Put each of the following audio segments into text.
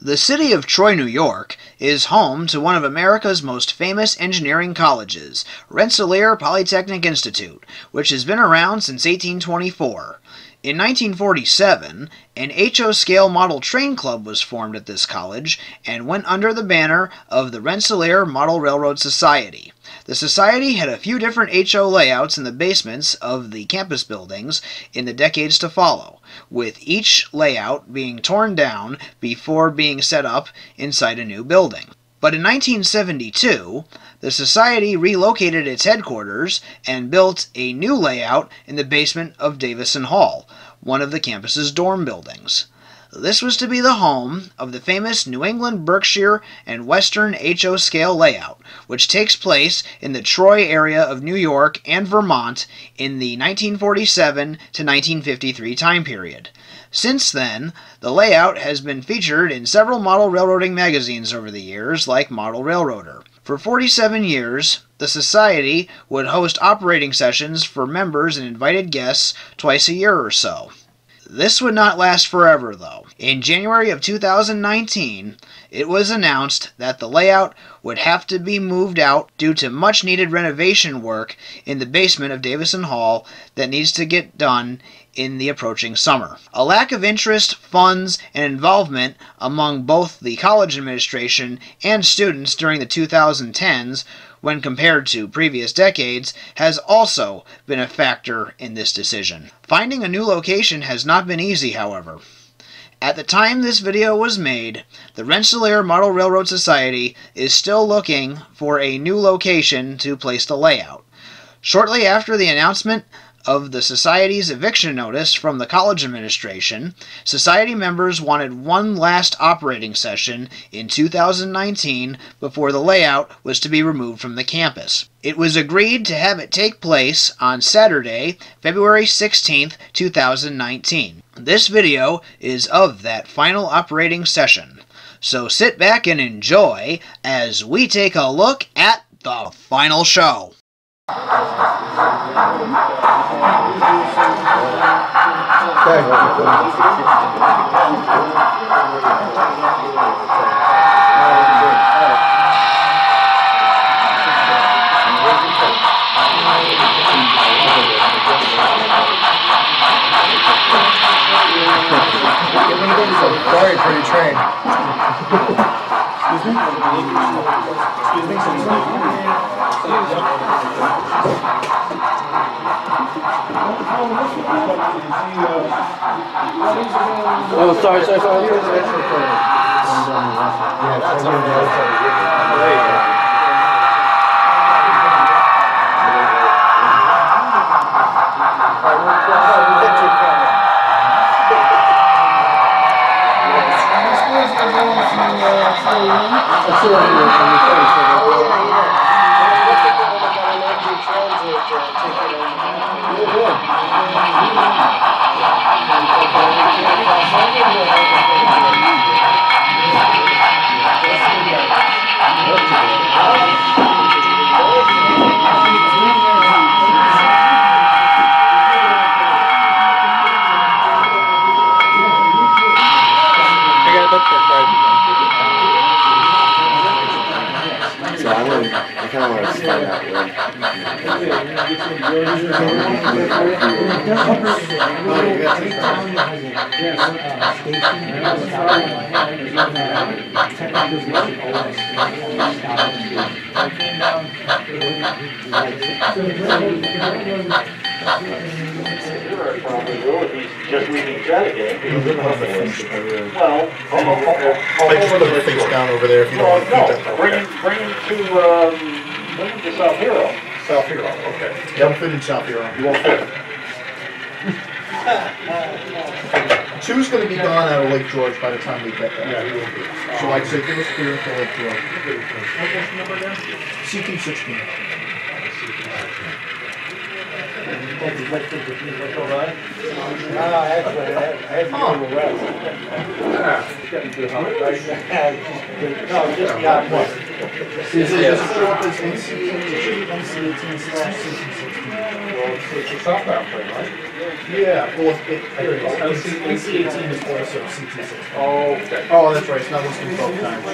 The city of Troy, New York, is home to one of America's most famous engineering colleges, Rensselaer Polytechnic Institute, which has been around since 1824. In 1947, an HO-scale model train club was formed at this college and went under the banner of the Rensselaer Model Railroad Society. The society had a few different HO layouts in the basements of the campus buildings in the decades to follow, with each layout being torn down before being set up inside a new building. But in 1972, the society relocated its headquarters and built a new layout in the basement of Davison Hall, one of the campus's dorm buildings. This was to be the home of the famous New England Berkshire and Western HO scale layout, which takes place in the Troy area of New York and Vermont in the 1947 to 1953 time period. Since then, the layout has been featured in several model railroading magazines over the years, like Model Railroader. For 47 years, the Society would host operating sessions for members and invited guests twice a year or so. This would not last forever, though. In January of 2019, it was announced that the layout would have to be moved out due to much-needed renovation work in the basement of Davison Hall that needs to get done in the approaching summer. A lack of interest, funds, and involvement among both the college administration and students during the 2010s, when compared to previous decades, has also been a factor in this decision. Finding a new location has not been easy, however. At the time this video was made, the Rensselaer Model Railroad Society is still looking for a new location to place the layout. Shortly after the announcement of the Society's eviction notice from the college administration, Society members wanted one last operating session in 2019 before the layout was to be removed from the campus. It was agreed to have it take place on Saturday, February 16, 2019. This video is of that final operating session, so sit back and enjoy as we take a look at the final show. Sorry for your train. Excuse me? Excuse me? Oh, sorry. I kind of want to start that way. Just leaving Saturday. Well, I just put the face down over there if you don't want to keep that. Bring him to South Hero. South Hero, okay. You won't fit in South Hero. You won't fit. Two's going to be gone out of Lake George by the time we get there. Yeah, he will be. So I'd say give us clear to Lake George. What's the number again? CT16. Actually, I had to go to the west. No, just not one. Does it show up as NC18/16? it's a southbound train, right? Yeah, well, NC-18 is also CT-6. Oh, okay. Oh, that's right, it's not listed both times.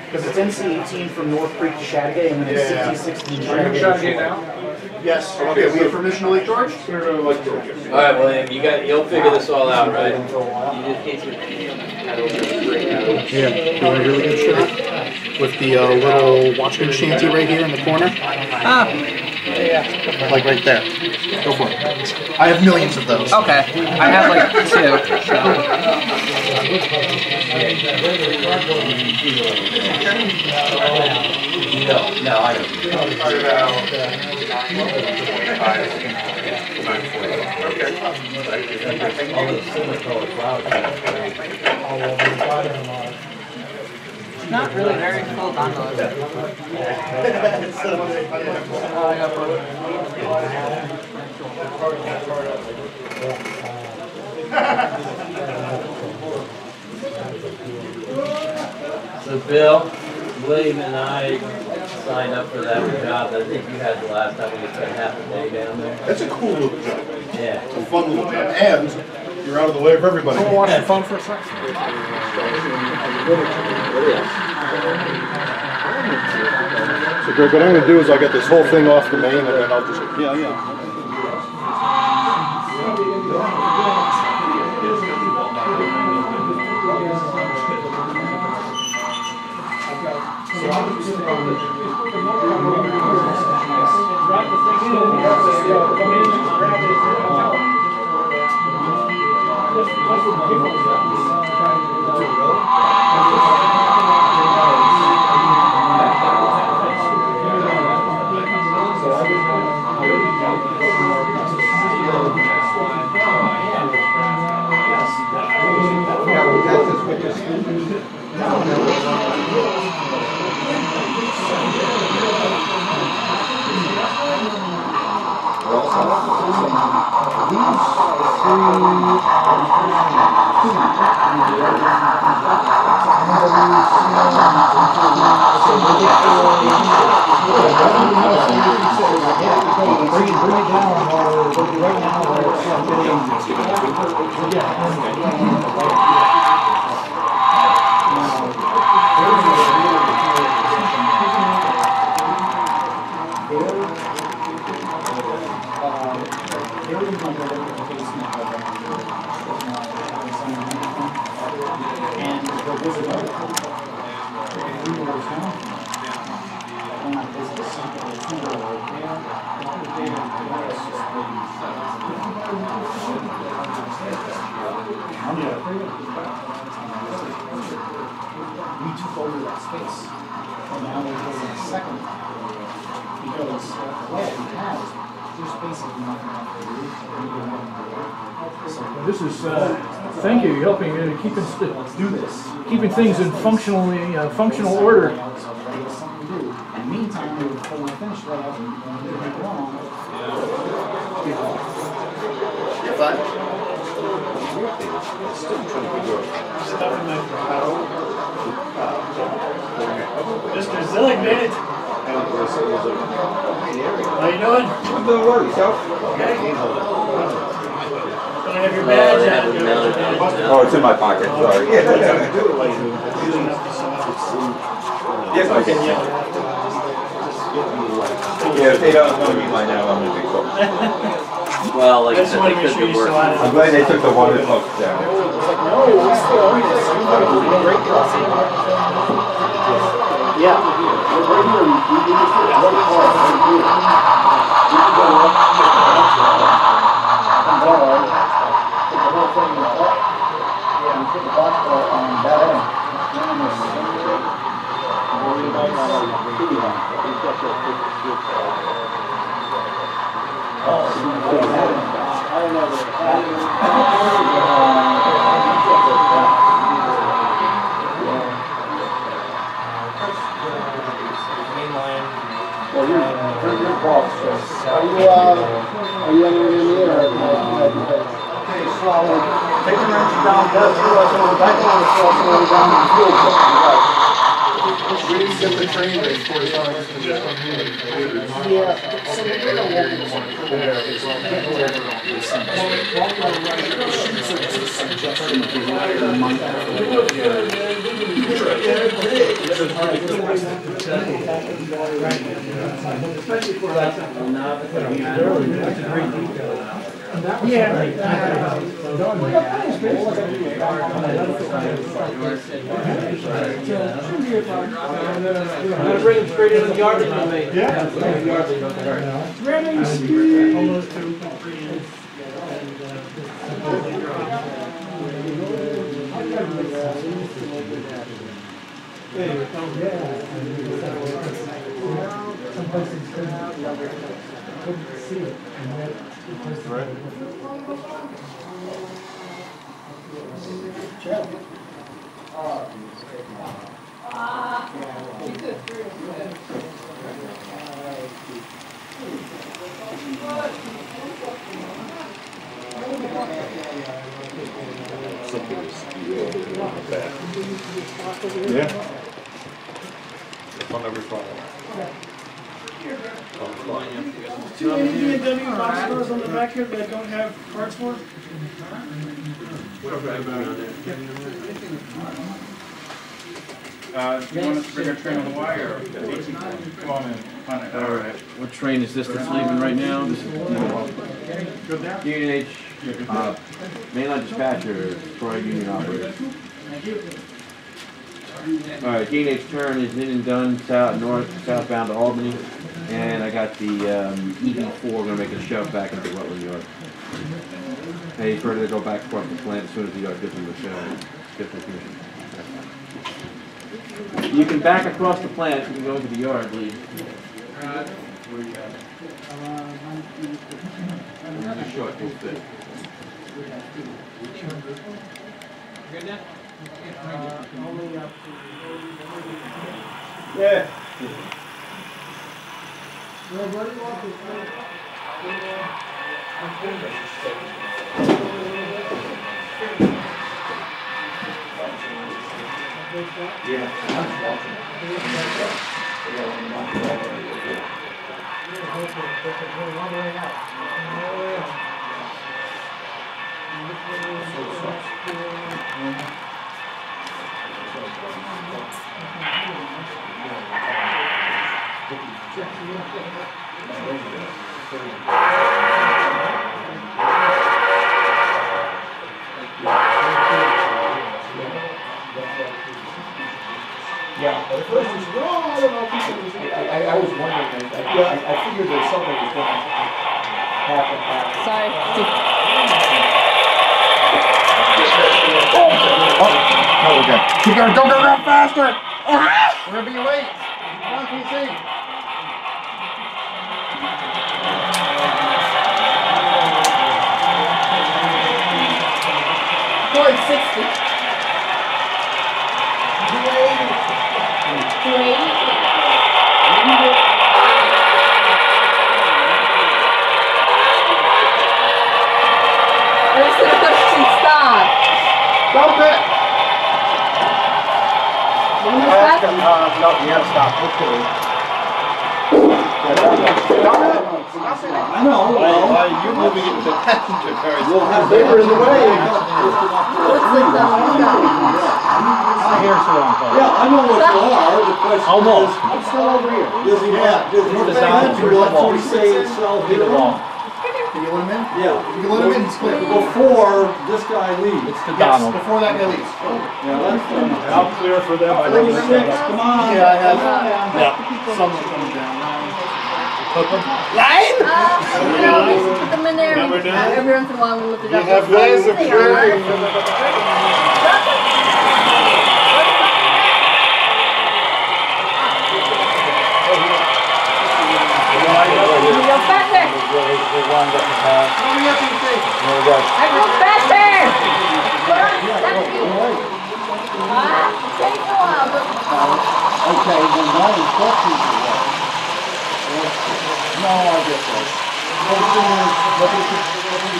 Because it's NC-18 from North Creek to Chattagay, and then it's Yeah. CT-16 to Are you in Chattagay Chattagay. now? Yes, okay, we have permission to Lake George? Like Georgia. All right, William, you'll figure this all out, right? You just need to head over to the break out. Yeah, you want a really good shot? With the little watchman shanty right here in the corner? Ah, yeah. Like right there. Go for it. I have millions of those. Okay, I have like 2. No, I don't. It's not really very full download. So Bill, William and I signed up for that job. I think you had the last time we spent half a day down there. That's a cool little job. Yeah. It's a fun little job. And you're out of the way of everybody. Wanna watch the phone for a second? So Greg, what I'm going to do is I'll get this whole thing off the main and then I'll just... Yeah. This is, thank you, you're helping keeping things in functional order. And meantime, we would pull my finish right out and move it along. Mr. Zillig made it. How you doing? I'm doing well, yourself? Okay. Don't have your badge out. Oh, it's in my pocket, sorry. Yes, okay. Yeah, if they don't know me by now, I'm gonna be cool. Well, like I just said, want they to make could sure be you worse. still had it. I'm glad they took the water folks down. No, we still own this. Great crossing. Yeah. Right here, we did this one part right here. We can go up. And down. Put the whole thing up. Yeah, and put the box on that end. Well, you're boss, so. Are you entering in here? Okay, so take the wrench down, that's the rest of the back on the floor, so down the field. Right. get the train there before it's on. Bring them straight into the yard and I'll make. Ready, speed. Some places couldn't see it, and yet Yeah. On every file. Two NEB&W box stores on the back here that don't have parts for? Do you want us to bring our train on the wire or 18? Come on in. All right. What train is this that's leaving right now? This is D&H, mainline dispatcher, Troy Union operator. All right, D&H turn is in and done southbound to Albany, and I got the ED4 going to make a shove back into Rutland Yard. Hey, further to go back across the plant as soon as the yard gives them the permission. You can back across the plant, you can go into the yard, leave. It's a short, full fit. Yeah. I was wondering, I figured that something was going to happen. Sorry. Oh, we're good. Keep going, go faster! We're gonna be late. Come on, PC. Going 60. 280. Where's the question stop? Stop it! When was that? No, you gotta stop. Okay. I know. Well, you're moving it to the passenger car. We'll have paper in the way. Looks like the Yeah, I know what you are. The question Almost. is, I'm still over here. Does he say itself here? Can you let him in? Yeah. You can let him in, it's clear. Before this guy leaves. It's the Yes, Donald. before that guy leaves. Yeah, that's fine. I'll clear for them. I Number don't 6, know. come on. Yeah, I have. Someone coming down. put them in there. Number 9. Every once in a while we look it up. You have ways of They are. clearing. Go faster! I go faster! Take a while, but... Okay, then my instructions are right. No, I get that.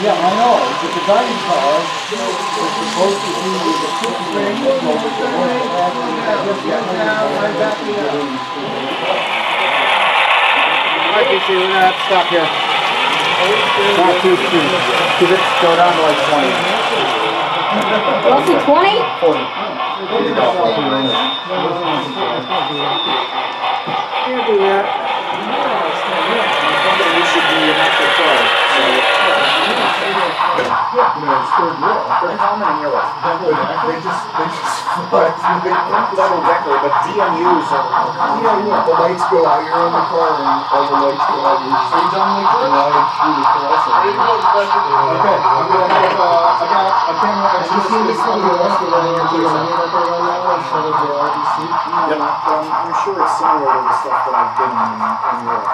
Yeah, I know, but the guiding car is supposed to be with the 50 range, so it's the one that actually has Alright, DC, we're gonna have to stop here. Not too soon. Keep it, go down to like 20. What's it, 20? 40. Can't do that. You should be an active car. They're common in Europe. They just flex. Double decker, but DMUs are. The lights go out. You're in the car and all the lights go out. Are you done with it? No, through the fluorescent. Okay, I'm gonna have. I got a camera. Have you seen this from the rest of the Yep, I'm sure it's similar to the stuff that I've been in Europe.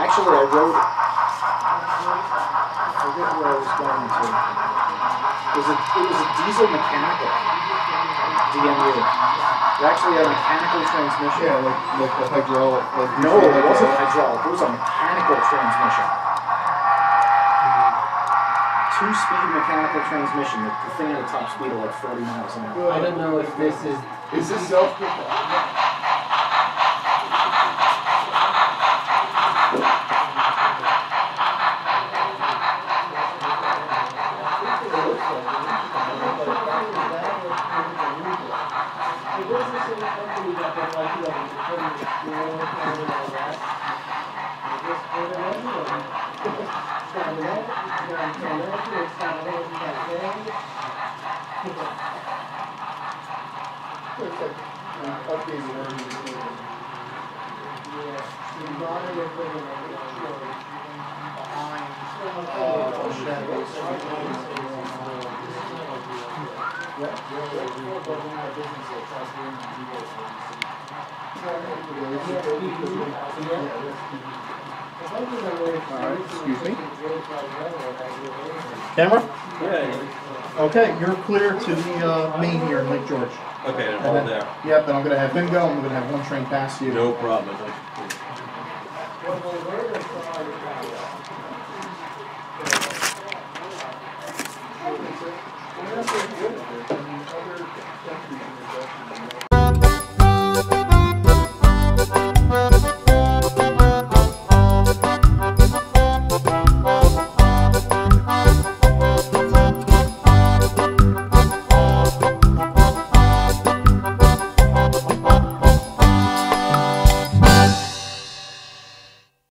Actually, I wrote. I forget where I was going to. It was a diesel mechanical DMU. It actually had a mechanical transmission. Yeah, like the hydraulic. No, it wasn't hydraulic. It was a mechanical transmission. Two-speed mechanical transmission. The thing at the top speed of like 40 miles an hour. I don't know if this is... Is this self-propelled? Excuse me. Camera? Yeah. Okay, you're clear to the main here in Lake George. Okay, then And hold then, there. yep, then I'm going to have him go, and we're going to have one train pass you. No problem.